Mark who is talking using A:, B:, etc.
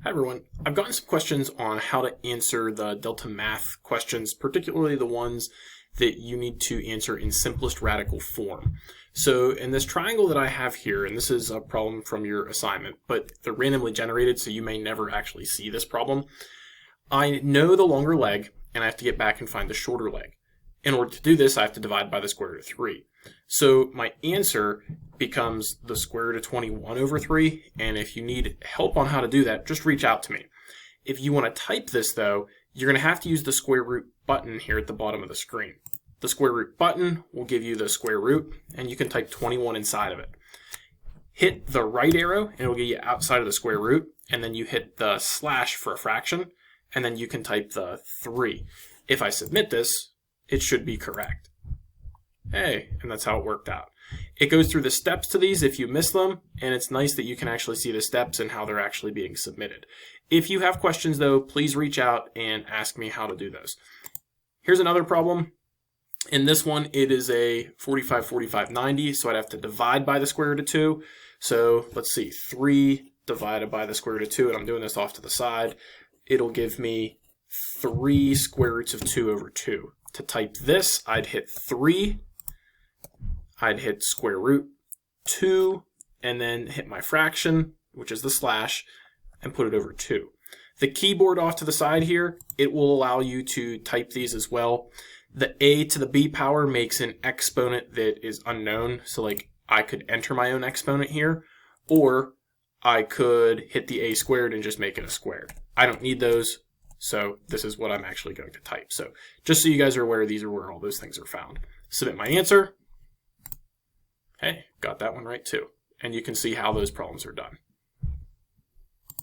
A: Hi everyone. I've gotten some questions on how to answer the DeltaMath questions, particularly the ones that you need to answer in simplest radical form. So in this triangle that I have here, and this is a problem from your assignment, but they're randomly generated, so you may never actually see this problem. I know the longer leg, and I have to get back and find the shorter leg. In order to do this, I have to divide by the square root of 3. So my answer becomes the square root of 21 over 3, and if you need help on how to do that, just reach out to me. If you want to type this, though, you're going to have to use the square root button here at the bottom of the screen. The square root button will give you the square root, and you can type 21 inside of it. Hit the right arrow, and it will get you outside of the square root, and then you hit the slash for a fraction, and then you can type the 3. If I submit this, it should be correct. Hey, and that's how it worked out. It goes through the steps to these if you miss them, and it's nice that you can actually see the steps and how they're actually being submitted. If you have questions, though, please reach out and ask me how to do those. Here's another problem. In this one, it is a 45, 45, 90, so I'd have to divide by the square root of 2. So let's see, 3 divided by the square root of 2, and I'm doing this off to the side. It'll give me 3 square roots of 2 over 2. To type this, I'd hit 3, I'd hit square root 2, and then hit my fraction, which is the slash, and put it over 2. The keyboard off to the side here, it will allow you to type these as well. The a to the b power makes an exponent that is unknown, so like I could enter my own exponent here, or I could hit the a squared and just make it a squared. I don't need those. So this is what I'm actually going to type. So just so you guys are aware, these are where all those things are found. Submit my answer. Hey, got that one right too. And you can see how those problems are done.